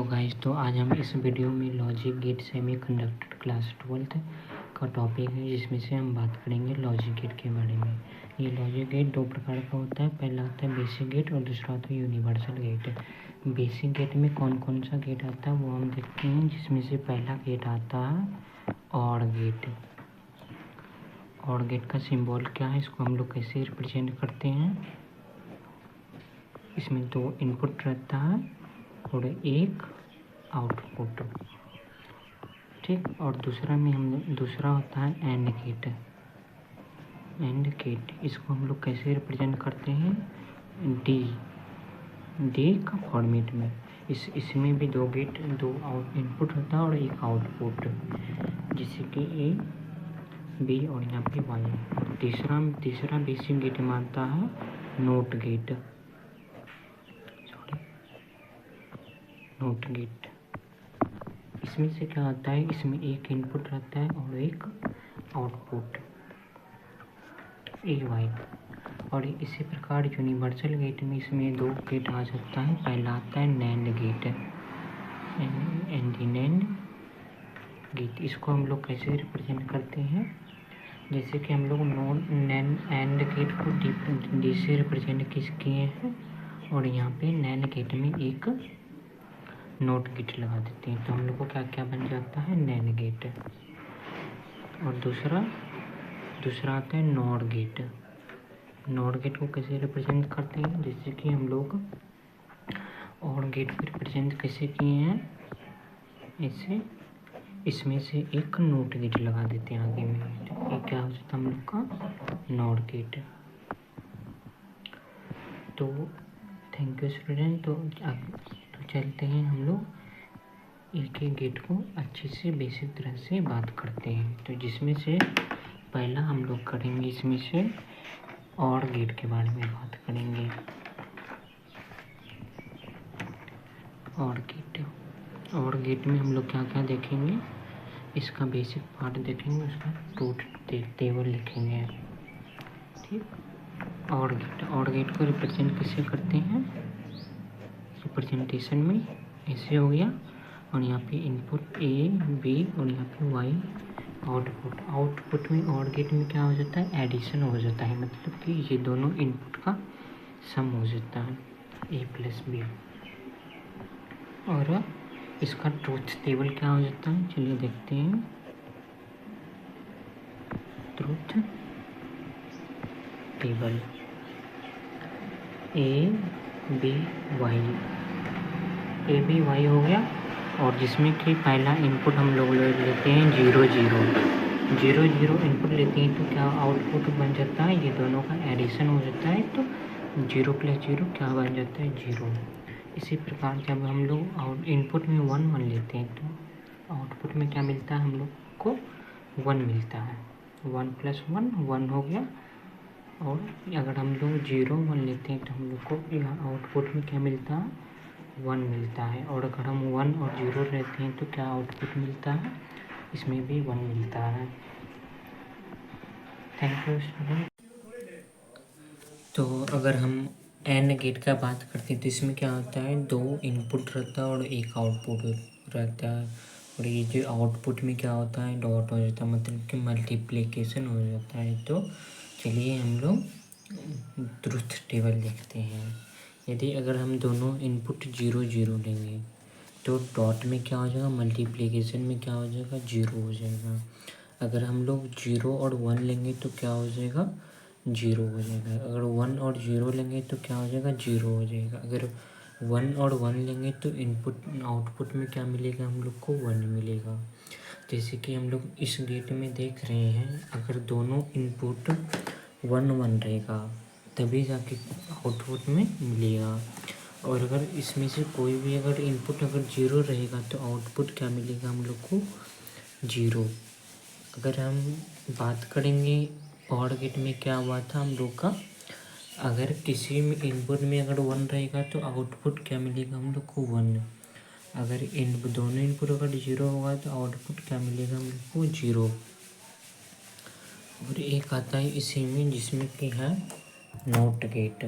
Guys, तो आज हम इस वीडियो में logic gate semiconductor class 12th का टॉपिक है, जिसमें से हम बात करेंगे लॉजिक गेट के बारे में। ये लॉजिक गेट दो प्रकार का होता है। पहला होता है बेसिक गेट और दूसरा होता है यूनिवर्सल गेट। बेसिक गेट में कौन कौन सा गेट आता है वो हम देखते हैं, जिसमें से पहला गेट आता है ऑर गेट। ऑर गेट का सिंबल क्या है, इसको हम लोग कैसे रिप्रेजेंट करते हैं। इसमें दो इनपुट रहता है और एक आउटपुट, ठीक। और दूसरा होता है एंड गेट। एंड गेट इसको हम लोग कैसे रिप्रेजेंट करते हैं, डी का फॉर्मेट में। इसमें भी दो इनपुट होता है और एक आउटपुट, जैसे कि ए बी और यहाँ पे वाई। और तीसरा बेसिक गेट मानता है नोट गेट। नोट गेट इसमें से क्या होता है, इसमें एक इनपुट रहता है और एक आउटपुट ए वाई। और इसी प्रकार यूनिवर्सल गेट में इसमें दो गेट आ सकता है। पहला आता है नैंड गेट। नैंड गेट इसको हम लोग कैसे रिप्रेजेंट करते हैं, जैसे कि हम लोग एंड गेट को डी से रिप्रेजेंट किए हैं और यहाँ पे नैंड गेट में एक नोट गेट लगा देते हैं, तो हम लोग को क्या क्या बन जाता है, नैंड गेट। और दूसरा आता है नॉर गेट। नॉर गेट को कैसे रिप्रेजेंट करते हैं, जैसे कि हम लोग और गेट को रिप्रेजेंट कैसे किए हैं, ऐसे इसमें से एक नोट गेट लगा देते हैं आगे में। ये क्या हो जाता है हम लोग का नॉर गेट। तो थैंक यू स्टूडेंट। तो चलते हैं हम लोग एक एक गेट को अच्छे से बेसिक तरह से बात करते हैं। तो जिसमें से पहला हम लोग करेंगे, इसमें से और गेट के बारे में बात करेंगे। और गेट में हम लोग क्या क्या देखेंगे, इसका बेसिक पार्ट देखेंगे, उसका ट्रूथ टेबल लिखेंगे, ठीक। और गेट को रिप्रेजेंट कैसे करते हैं, रिप्रेजेंटेशन में ऐसे हो गया। और यहाँ पे इनपुट ए बी और यहाँ पे वाई आउटपुट में और गेट में क्या हो जाता है, एडिशन हो जाता है, मतलब कि ये दोनों इनपुट का सम हो जाता है, ए प्लस बी। और इसका ट्रूथ टेबल क्या हो जाता है, चलिए देखते हैं। Truth table A B Y हो गया। और जिसमें कि पहला इनपुट हम लोग लेते हैं 0 0 इनपुट लेते हैं, तो क्या आउटपुट बन जाता है, ये दोनों का एडिशन हो जाता है, तो 0 + 0 क्या बन जाता है, 0। इसी प्रकार जब हम लोग इनपुट में 1 1 लेते हैं, तो आउटपुट में क्या मिलता है, हम लोग को 1 मिलता है। 1 + 1 1 हो गया। और अगर हम लोग 0 1 लेते हैं, तो हम लोग को यहाँ आउटपुट में क्या मिलता है, 1 मिलता है। और अगर हम 1 और 0 रहते हैं, तो क्या आउटपुट मिलता है, इसमें भी 1 मिलता है। Thank you student. तो अगर हम एंड गेट का बात करते हैं, तो इसमें क्या होता है, दो इनपुट रहता है और एक आउटपुट रहता है। और ये जो आउटपुट में क्या होता है, डॉट हो जाता है, मतलब कि मल्टीप्लिकेशन हो जाता है। तो चलिए हम लोग ट्रुथ टेबल देखते हैं। यदि अगर हम दोनों इनपुट 0 0 लेंगे, तो डॉट में क्या हो जाएगा, मल्टीप्लिकेशन में क्या हो जाएगा, 0 हो जाएगा। अगर हम लोग 0 और 1 लेंगे, तो क्या हो जाएगा, 0 हो जाएगा। अगर 1 और 0 लेंगे, तो क्या हो जाएगा, 0 हो जाएगा। अगर 1 और 1 लेंगे, तो आउटपुट में क्या मिलेगा, हम लोग को 1 मिलेगा। जैसे कि हम लोग इस गेट में देख रहे हैं, अगर दोनों इनपुट 1 1 रहेगा, तभी जाके आउटपुट में मिलेगा। और अगर इसमें से कोई भी अगर इनपुट अगर 0 रहेगा, तो आउटपुट क्या मिलेगा, हम लोग को 0। अगर हम बात करेंगे और गेट में क्या हुआ था हम लोग का, अगर किसी में इनपुट में अगर 1 रहेगा, तो आउटपुट क्या मिलेगा, हम लोग को 1। अगर दोनों इनपुट अगर 0 होगा, तो आउटपुट क्या मिलेगा, हम लोग को 0। और एक आता है इसी में, जिसमें कि है not gate.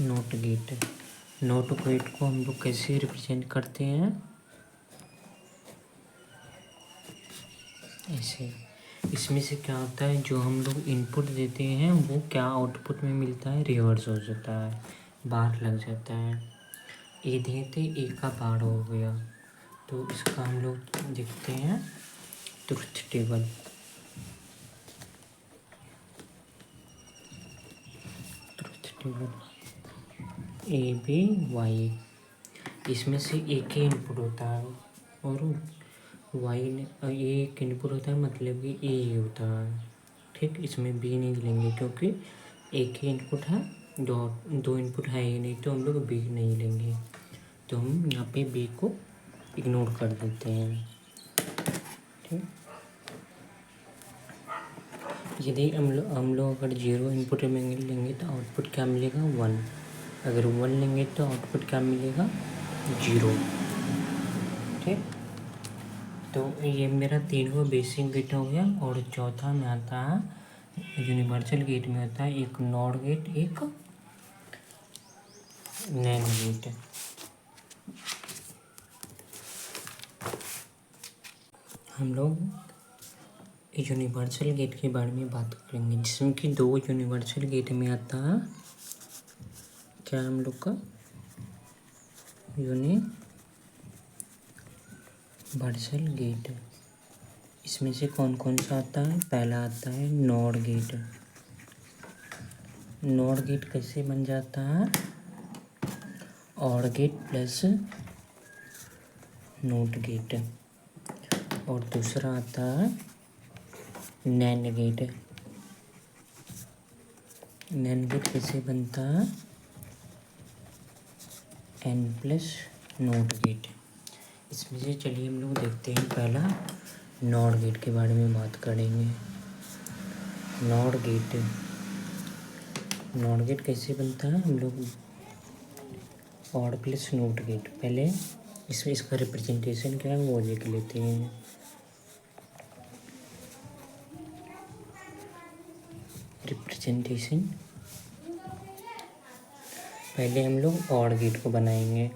Not gate. Not gate को हम लोग कैसे रिप्रेजेंट करते हैं, ऐसे। इसमें से क्या होता है, जो हम लोग इनपुट देते हैं वो क्या आउटपुट में मिलता है, रिवर्स हो जाता है, बार लग जाता है। ए देते ए का बार हो गया, तो इसका हम लोग देखते हैं truth table. Truth table A B Y, इसमें से एक ही इनपुट होता है और वाई ने एक इनपुट होता है, मतलब कि ए ही होता है। ठीक, इसमें बी नहीं लेंगे क्योंकि एक ही इनपुट है, दो इनपुट है ही नहीं, तो हम लोग बी नहीं लेंगे। तो हम यहाँ पे बी को इग्नोर कर देते हैं। ठीक, यदि हम लोग अगर जीरो इनपुट में लेंगे तो आउटपुट क्या मिलेगा, 1। अगर 1 लेंगे तो आउटपुट क्या मिलेगा, 0। ठीक, तो ये मेरा तीनों बेसिक गेट हो गया। और चौथा में आता है यूनिवर्सल गेट में होता है एक नॉट गेट, एक नैन गेट। हम लोग यूनिवर्सल गेट के बारे में बात करेंगे, जिसमें कि 2 यूनिवर्सल गेट में आता है क्या हम लोग का, यूनिवर्सल गेट। इसमें से कौन कौन सा आता है, पहला आता है नॉट गेट। नॉट गेट कैसे बन जाता है, or gate plus not gate. और दूसरा आता है नैन गेट। नैन गेट कैसे बनता है, एन प्लस नोट गेट। इसमें से चलिए हम लोग देखते हैं, पहला नॉट गेट के बारे में बात करेंगे। नॉट गेट, नॉट गेट कैसे बनता है, हम लोग ऑड प्लस नोट गेट, पहले इसमें इसका रिप्रेजेंटेशन क्या है वो लिख लेते हैं। रिप्रेजेंटेशन पहले हम लोग ऑड गेट को बनाएंगे।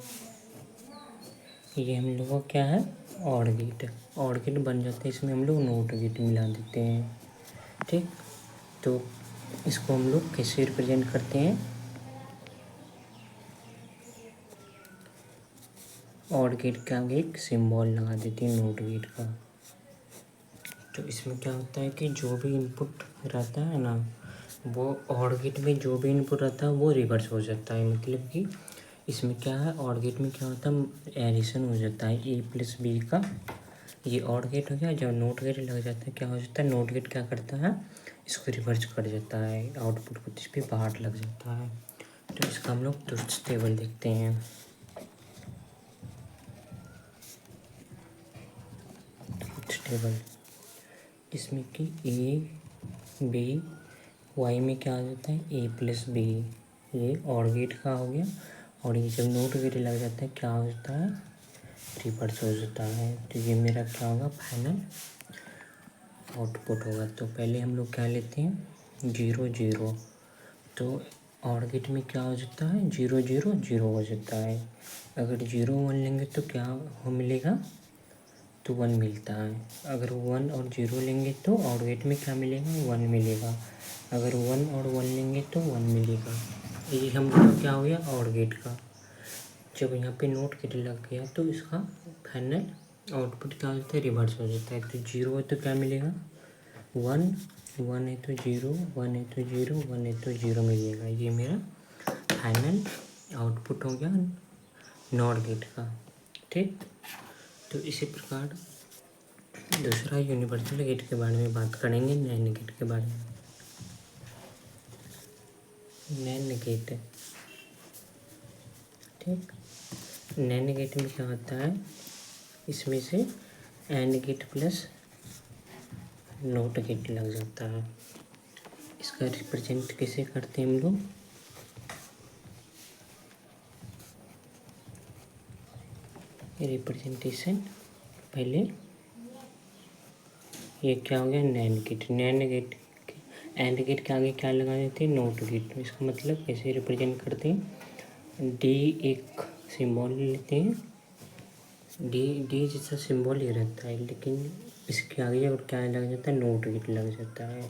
ये हम लोग का क्या है, ऑड गेट। ऑड गेट बन जाता है, इसमें हम लोग नोट गेट मिला देते हैं। ठीक, तो इसको हम लोग कैसे रिप्रेजेंट करते हैं, ऑड गेट के आगे एक सिंबल लगा देते हैं नोट गेट का। तो इसमें क्या होता है कि जो भी इनपुट रहता है ना, वो ऑड गेट में जो भी इनपुट रहता है वो रिवर्स हो जाता है। मतलब कि इसमें क्या है, ऑड गेट में क्या होता है, एडिशन हो जाता है ए प्लस बी का। ये ऑड गेट हो गया। जब नोट गेट लग जाता है क्या हो जाता है, नोट गेट क्या करता है, इसको रिवर्स कर जाता है, आउटपुट को इस पर बाहर लग जाता है। तो इसका हम लोग ट्रुथ टेबल देखते हैं। ट्रुथ टेबल जिसमें कि ए बी वाई में क्या आ जाता है, ए प्लस बी। ये ऑड गेट का हो गया। और ये जब नोट गेट लग जाता है क्या हो जाता है, रिवर्स हो जाता है। तो ये मेरा क्या होगा, फाइनल आउटपुट होगा। तो पहले हम लोग क्या लेते हैं, 0 0। तो ऑड गेट में क्या हो जाता है, 0 0 0 हो जाता है। अगर 0 1 लेंगे तो क्या हो मिलेगा, तो 1 मिलता है। अगर 1 और 0 लेंगे तो ऑड गेट में क्या मिलेगा, 1 मिलेगा। अगर 1 और 1 लेंगे तो 1 मिलेगा। ये हम लोग का क्या हो गया, ऑड गेट का। जब यहाँ पे नोट गेट लग गया तो इसका फाइनल आउटपुट क्या होता है, रिवर्स हो जाता है। तो 0 है तो क्या मिलेगा, 1, 1 है तो 0, 1 है तो 0, 1 है तो 0 मिलेगा। ये मेरा फाइनल आउटपुट हो गया नॉट गेट का। ठीक, तो इसी प्रकार दूसरा यूनिवर्सल गेट के बारे में बात करेंगे, नैन गेट के बारे में। नैन गेट, ठीक, नैन गेट में क्या होता है, इसमें से and gate plus not gate लग जाता है। इसका रिप्रेजेंट कैसे करते हैं हम लोग, रिप्रेजेंटेशन पहले ये क्या हो गया, NAND gate. NAND gate and gate के आगे क्या लगा देते हैं, नॉट गेट। इसका मतलब कैसे रिप्रेजेंट करते हैं, डी एक सिंबल लेते हैं, डी जैसा सिंबल ही रहता है, लेकिन इसके आगे और क्या लग जाता है, नॉट गेट लग जाता है।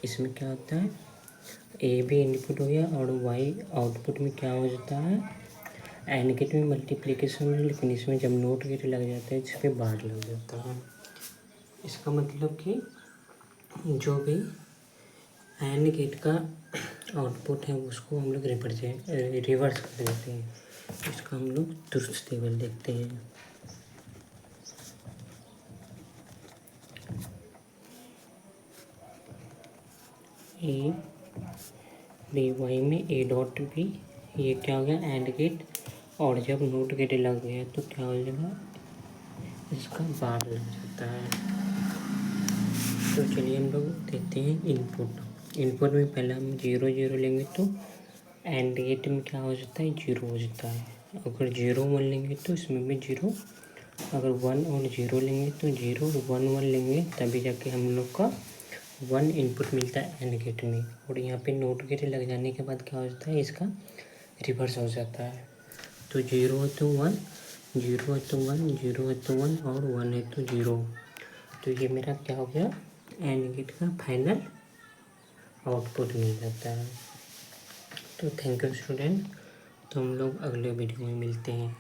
इसमें क्या होता है, ए भी इनपुट हो गया और वाई आउटपुट में क्या हो जाता है, एंड गेट में मल्टीप्लिकेशन में, लेकिन इसमें जब नॉट गेट लग जाता है इस पर बार लग जाता है। इसका मतलब कि जो भी एंड गेट का आउटपुट है उसको हम लोग रिवर्स कर देते हैं। इसका हम लोग ट्रुथ टेबल देखते हैं। ए बी वाई में ए डॉट बी, ये क्या हो गया, एंड गेट, और जब नॉट गेट लग गया तो क्या हो जाएगा, इसका बार लग जाता है। तो चलिए हम लोग देखते हैं इनपुट में पहले हम 0 0 लेंगे तो एंड गेट में क्या हो जाता है, 0 हो जाता है। अगर 0 1 लेंगे तो इसमें भी 0, अगर 1 और 0 लेंगे तो 0 1 1 लेंगे तभी जाके हम लोग का 1 इनपुट मिलता है एंड गेट में। और यहाँ पे नॉट गेट लग जाने के बाद क्या हो जाता है, इसका रिवर्स हो जाता है। तो 0 है तो 1, 0 है तो 1, 0 है तो 1 और 1 है तो 0। तो ये मेरा क्या हो गया, एंड गेट का फाइनल आउटपुट मिल जाता है। तो थैंक यू स्टूडेंट, तो हम लोग अगले वीडियो में मिलते हैं।